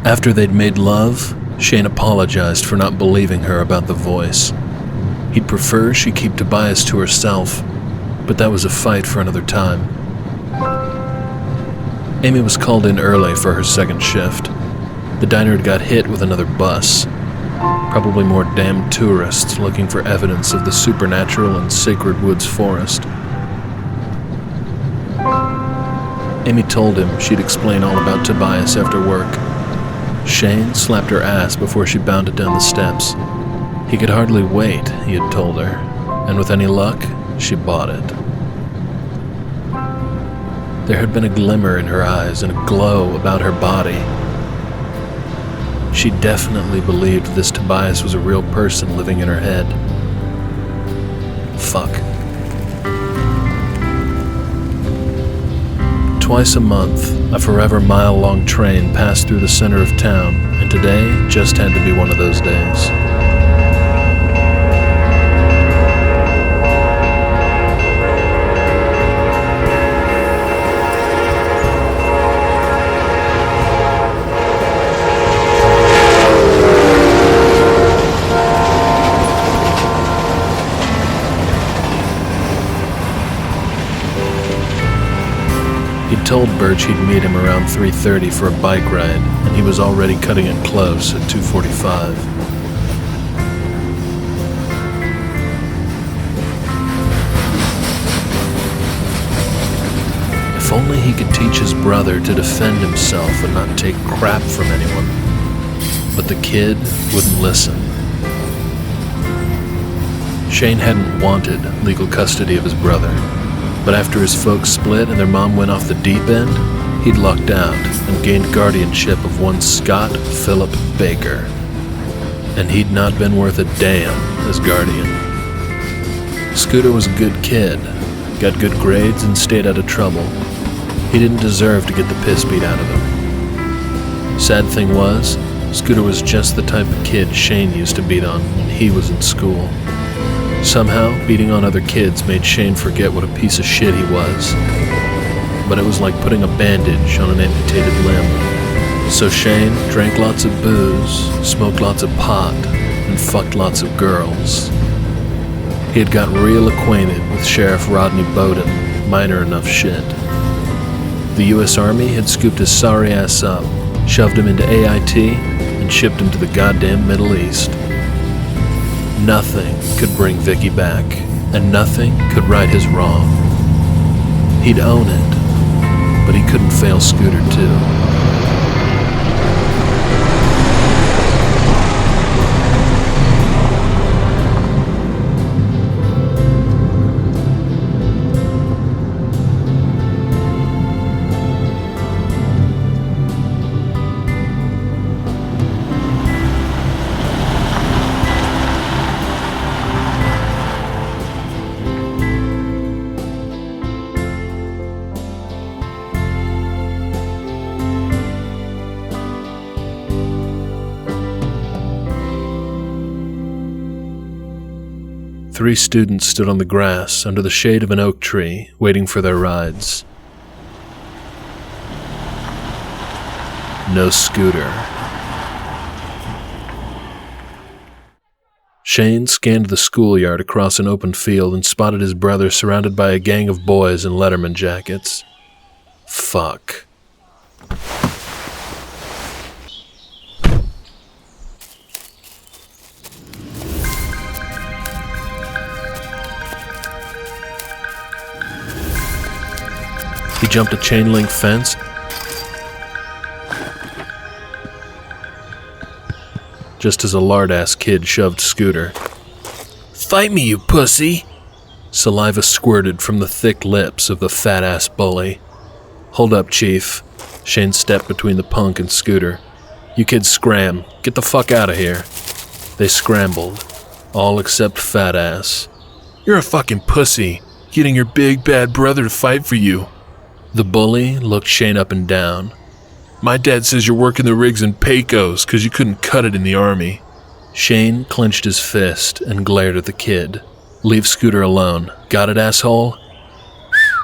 After they'd made love, Shane apologized for not believing her about the voice. He'd prefer she keep Tobias to herself, but that was a fight for another time. Amy was called in early for her second shift. The diner had got hit with another bus. Probably more damned tourists looking for evidence of the supernatural in Sacred Woods Forest. Amy told him she'd explain all about Tobias after work. Shane slapped her ass before she bounded down the steps. He could hardly wait, he had told her, and with any luck, she bought it. There had been a glimmer in her eyes and a glow about her body. She definitely believed this Tobias was a real person living in her head. Fuck. Twice a month, a forever mile-long train passed through the center of town, and today just had to be one of those days. He'd told Birch he'd meet him around 3:30 for a bike ride, and he was already cutting it close at 2:45. If only he could teach his brother to defend himself and not take crap from anyone. But the kid wouldn't listen. Shane hadn't wanted legal custody of his brother. But after his folks split and their mom went off the deep end, he'd lucked out and gained guardianship of one Scott Philip Baker. And he'd not been worth a damn as guardian. Scooter was a good kid, got good grades and stayed out of trouble. He didn't deserve to get the piss beat out of him. Sad thing was, Scooter was just the type of kid Shane used to beat on when he was in school. Somehow, beating on other kids made Shane forget what a piece of shit he was. But it was like putting a bandage on an amputated limb. So Shane drank lots of booze, smoked lots of pot, and fucked lots of girls. He had got real acquainted with Sheriff Rodney Bowden, minor enough shit. The U.S. Army had scooped his sorry ass up, shoved him into AIT, and shipped him to the goddamn Middle East. Nothing could bring Vicky back, and nothing could right his wrong. He'd own it, but he couldn't fail Scooter too. Three students stood on the grass under the shade of an oak tree, waiting for their rides. No Scooter. Shane scanned the schoolyard across an open field and spotted his brother surrounded by a gang of boys in Letterman jackets. Fuck. He jumped a chain link fence, just as a lard-ass kid shoved Scooter. "Fight me, you pussy!" Saliva squirted from the thick lips of the fat-ass bully. "Hold up, Chief." Shane stepped between the punk and Scooter. "You kids scram. Get the fuck out of here." They scrambled, all except fat-ass. "You're a fucking pussy, getting your big bad brother to fight for you." The bully looked Shane up and down. "My dad says you're working the rigs in Pecos because you couldn't cut it in the army." Shane clenched his fist and glared at the kid. "Leave Scooter alone. Got it, asshole?"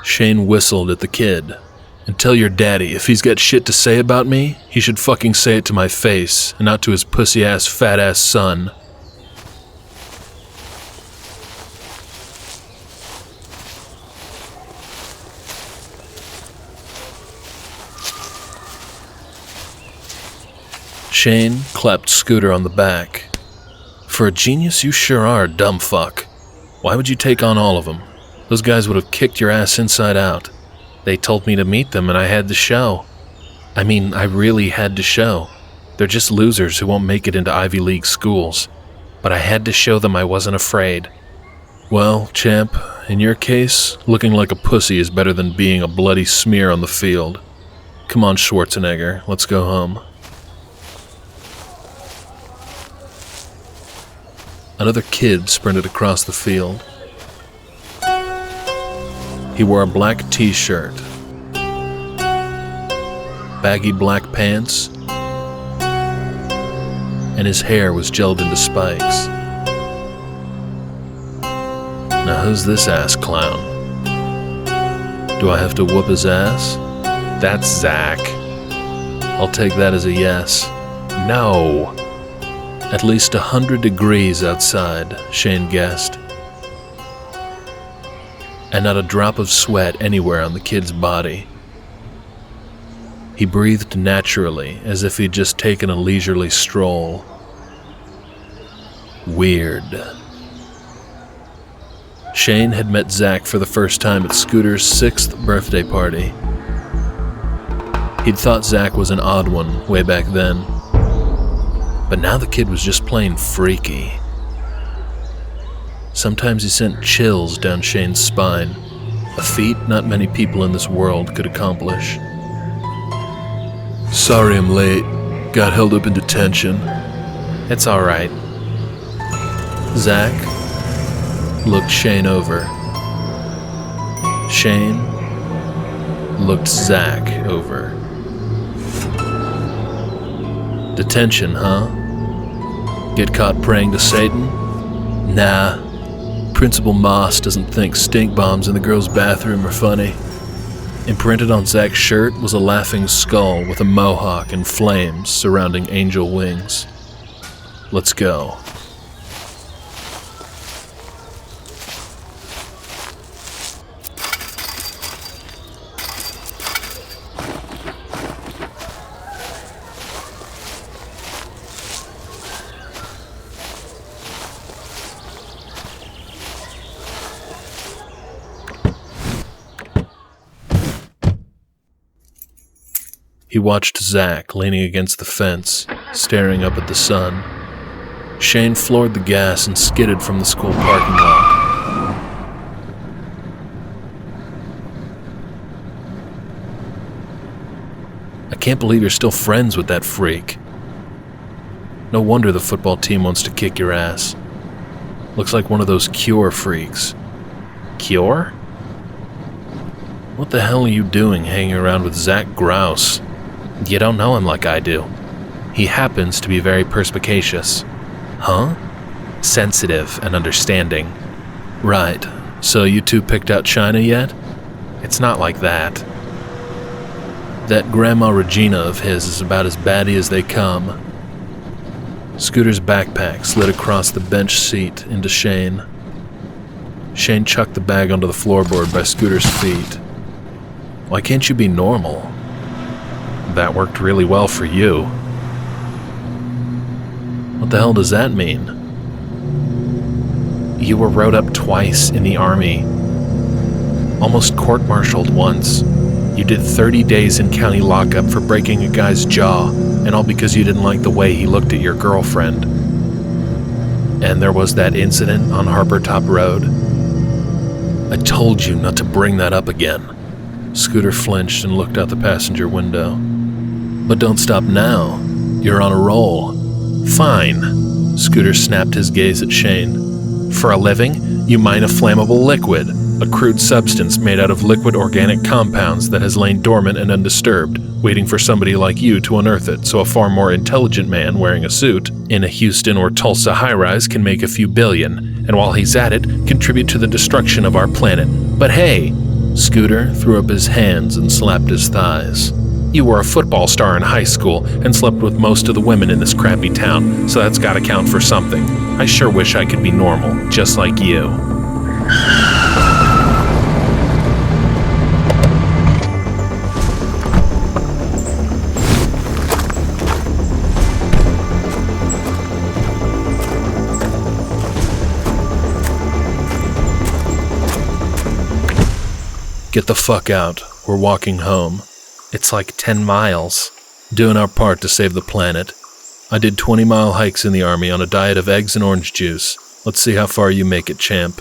Shane whistled at the kid. And tell your daddy if he's got shit to say about me, he should fucking say it to my face and not to his pussy-ass, fat-ass son. Shane clapped Scooter on the back. For a genius, you sure are, dumb fuck. Why would you take on all of them? Those guys would have kicked your ass inside out. They told me to meet them and I had to show. I mean, I really had to show. They're just losers who won't make it into Ivy League schools. But I had to show them I wasn't afraid. Well, champ, in your case, looking like a pussy is better than being a bloody smear on the field. Come on, Schwarzenegger, let's go home. Another kid sprinted across the field. He wore a black t-shirt, baggy black pants, and his hair was gelled into spikes. Now who's this ass clown? Do I have to whoop his ass? That's Zach. I'll take that as a yes. No! At least 100 degrees outside, Shane guessed. And not a drop of sweat anywhere on the kid's body. He breathed naturally, as if he'd just taken a leisurely stroll. Weird. Shane had met Zach for the first time at Scooter's 6th birthday party. He'd thought Zach was an odd one way back then. But now the kid was just plain freaky. Sometimes he sent chills down Shane's spine, a feat not many people in this world could accomplish. Sorry I'm late. Got held up in detention. It's alright. Zach looked Shane over. Shane looked Zach over. Detention, huh? Get caught praying to Satan? Nah. Principal Moss doesn't think stink bombs in the girls' bathroom are funny. Imprinted on Zach's shirt was a laughing skull with a mohawk and flames surrounding angel wings. Let's go. He watched Zach leaning against the fence, staring up at the sun. Shane floored the gas and skidded from the school parking lot. I can't believe you're still friends with that freak. No wonder the football team wants to kick your ass. Looks like one of those Cure freaks. Cure? What the hell are you doing hanging around with Zach Grouse? You don't know him like I do. He happens to be very perspicacious. Huh? Sensitive and understanding. Right. So you two picked out China yet? It's not like that. That Grandma Regina of his is about as batty as they come. Scooter's backpack slid across the bench seat into Shane. Shane chucked the bag onto the floorboard by Scooter's feet. Why can't you be normal? That worked really well for you. What the hell does that mean? You were wrote up twice in the army. Almost court-martialed once. You did 30 days in county lockup for breaking a guy's jaw, and all because you didn't like the way he looked at your girlfriend. And there was that incident on Harper Top Road. I told you not to bring that up again. Scooter flinched and looked out the passenger window. But don't stop now. You're on a roll. Fine. Scooter snapped his gaze at Shane. For a living, you mine a flammable liquid, a crude substance made out of liquid organic compounds that has lain dormant and undisturbed, waiting for somebody like you to unearth it so a far more intelligent man wearing a suit in a Houston or Tulsa high-rise can make a few billion, and while he's at it, contribute to the destruction of our planet. But hey, Scooter threw up his hands and slapped his thighs. You were a football star in high school and slept with most of the women in this crappy town, so that's gotta count for something. I sure wish I could be normal, just like you. Get the fuck out. We're walking home. It's like 10 miles. Doing our part to save the planet. I did 20-mile hikes in the army on a diet of eggs and orange juice. Let's see how far you make it, champ.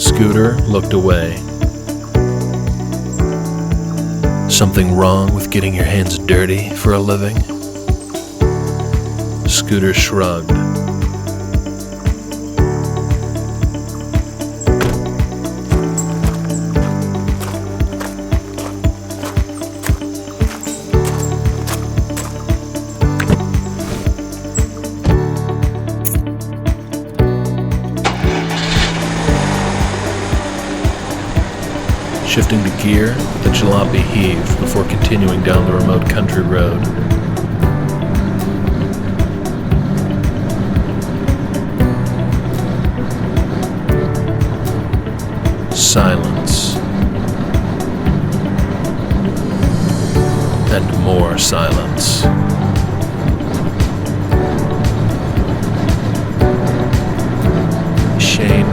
Scooter looked away. Something wrong with getting your hands dirty for a living? Scooter shrugged. Shifting to gear, the jalopy heaved before continuing down the remote country road. Silence. And more silence. Shane.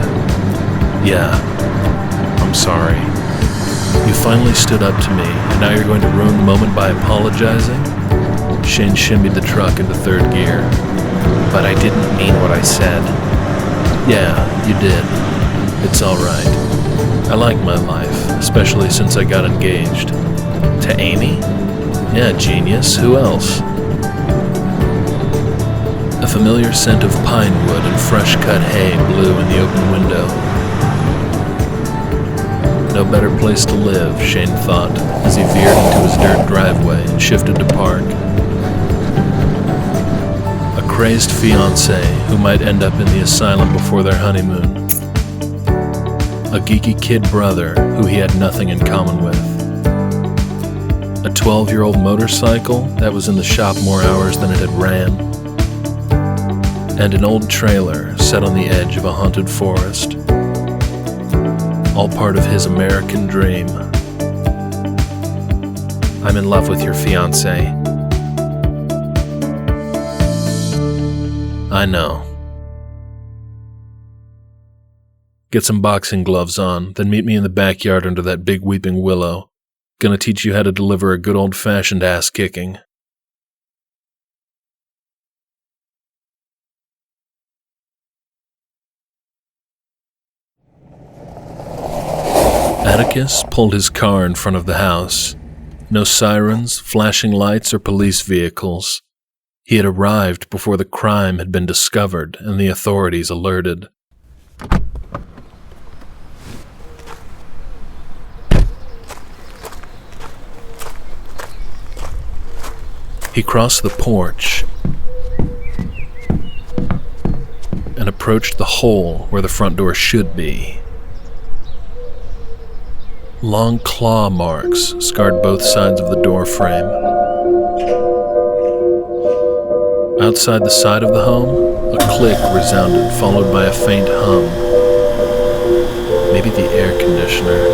Yeah, I'm sorry. You finally stood up to me, and now you're going to ruin the moment by apologizing? Shane shimmied the truck into third gear. But I didn't mean what I said. Yeah, you did. It's alright. I like my life, especially since I got engaged. To Amy? Yeah, genius. Who else? A familiar scent of pine wood and fresh-cut hay blew in the open window. No better place to live, Shane thought, as he veered into his dirt driveway and shifted to park. A crazed fiancé who might end up in the asylum before their honeymoon. A geeky kid brother who he had nothing in common with. A 12-year-old motorcycle that was in the shop more hours than it had ran. And an old trailer set on the edge of a haunted forest. All part of his American dream. I'm in love with your fiancé. I know. Get some boxing gloves on, then meet me in the backyard under that big weeping willow. Gonna teach you how to deliver a good old-fashioned ass-kicking. Atticus pulled his car in front of the house. No sirens, flashing lights, or police vehicles. He had arrived before the crime had been discovered and the authorities alerted. He crossed the porch and approached the hole where the front door should be. Long claw marks scarred both sides of the door frame. Outside the side of the home, a click resounded, followed by a faint hum. Maybe the air conditioner.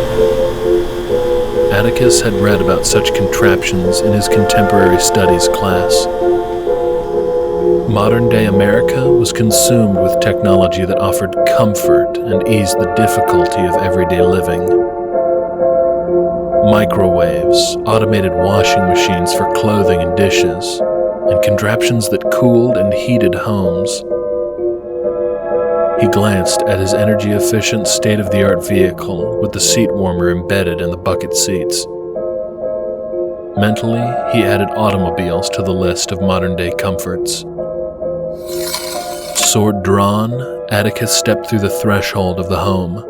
Atticus had read about such contraptions in his contemporary studies class. Modern-day America was consumed with technology that offered comfort and eased the difficulty of everyday living. Microwaves, automated washing machines for clothing and dishes, and contraptions that cooled and heated homes. He glanced at his energy-efficient, state-of-the-art vehicle with the seat warmer embedded in the bucket seats. Mentally, he added automobiles to the list of modern-day comforts. Sword drawn, Atticus stepped through the threshold of the home.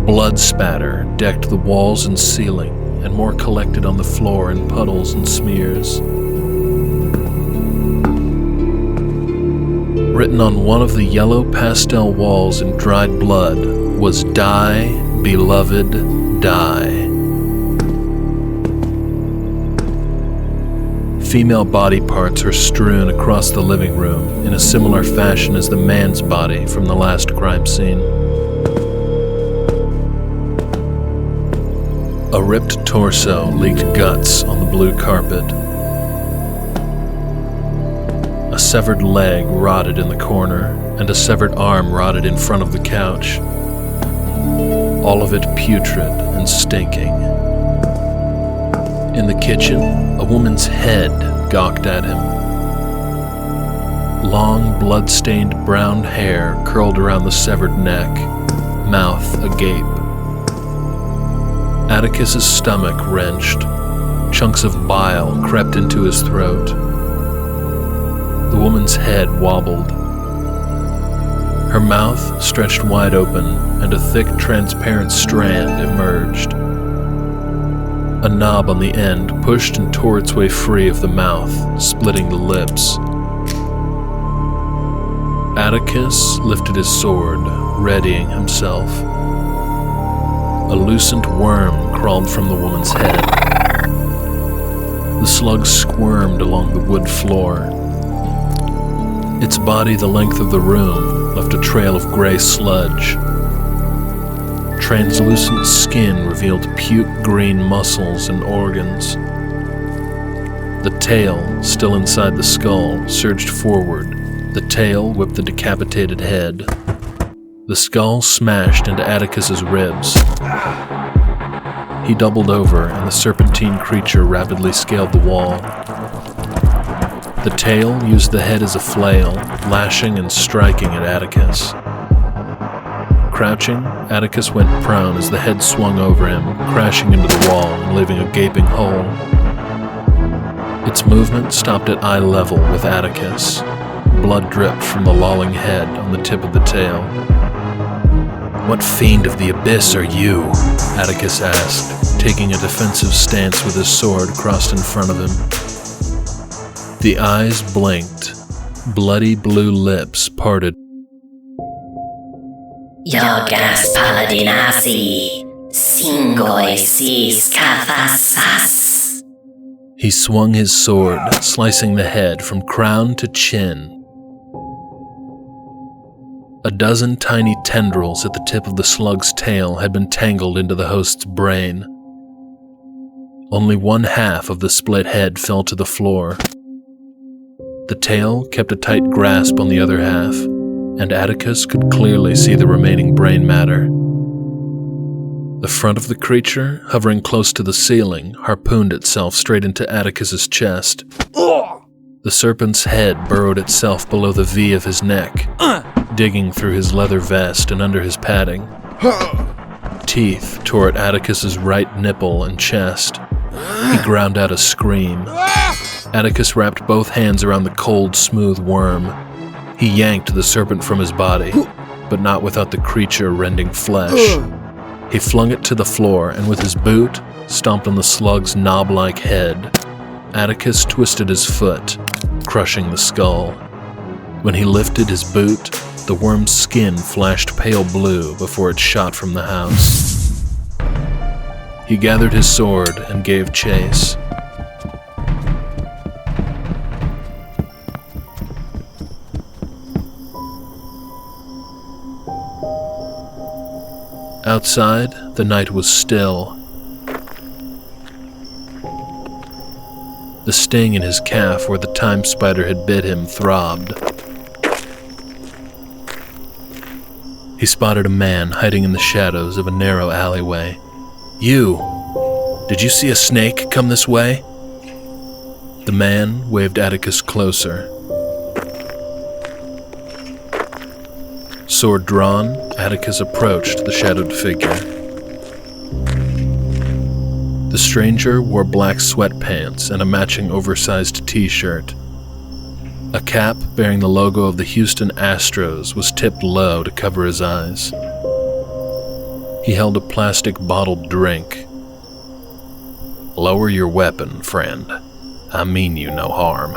Blood spatter decked the walls and ceiling, and more collected on the floor in puddles and smears. Written on one of the yellow pastel walls in dried blood was "Die, Beloved, Die." Female body parts are strewn across the living room in a similar fashion as the man's body from the last crime scene. A ripped torso leaked guts on the blue carpet. A severed leg rotted in the corner, and a severed arm rotted in front of the couch. All of it putrid and stinking. In the kitchen, a woman's head gawked at him. Long, blood-stained brown hair curled around the severed neck, mouth agape. Atticus's stomach wrenched. Chunks of bile crept into his throat. The woman's head wobbled. Her mouth stretched wide open, and a thick, transparent strand emerged. A knob on the end pushed and tore its way free of the mouth, splitting the lips. Atticus lifted his sword, readying himself. A loosened worm crawled from the woman's head. The slug squirmed along the wood floor. Its body the length of the room left a trail of gray sludge. Translucent skin revealed puke-green muscles and organs. The tail, still inside the skull, surged forward. The tail whipped the decapitated head. The skull smashed into Atticus's ribs. He doubled over, and the serpentine creature rapidly scaled the wall. The tail used the head as a flail, lashing and striking at Atticus. Crouching, Atticus went prone as the head swung over him, crashing into the wall and leaving a gaping hole. Its movement stopped at eye level with Atticus. Blood dripped from the lolling head on the tip of the tail. "What fiend of the abyss are you?" Atticus asked, taking a defensive stance with his sword crossed in front of him. The eyes blinked. Bloody blue lips parted. Yogas paladinasi, singoi sis kathasas. He swung his sword, slicing the head from crown to chin. A dozen tiny tendrils at the tip of the slug's tail had been tangled into the host's brain. Only one half of the split head fell to the floor. The tail kept a tight grasp on the other half, and Atticus could clearly see the remaining brain matter. The front of the creature, hovering close to the ceiling, harpooned itself straight into Atticus's chest. The serpent's head burrowed itself below the V of his neck, digging through his leather vest and under his padding. Teeth tore at Atticus's right nipple and chest. He ground out a scream. Atticus wrapped both hands around the cold, smooth worm. He yanked the serpent from his body, but not without the creature rending flesh. He flung it to the floor, and with his boot, stomped on the slug's knob-like head. Atticus twisted his foot, crushing the skull. When he lifted his boot, the worm's skin flashed pale blue before it shot from the house. He gathered his sword and gave chase. Outside, the night was still. The sting in his calf where the time spider had bit him throbbed. He spotted a man hiding in the shadows of a narrow alleyway. "You! Did you see a snake come this way?" The man waved Atticus closer. Sword drawn, Atticus approached the shadowed figure. The stranger wore black sweatpants and a matching oversized t-shirt. A cap bearing the logo of the Houston Astros was tipped low to cover his eyes. He held a plastic bottled drink. "Lower your weapon, friend. I mean you no harm."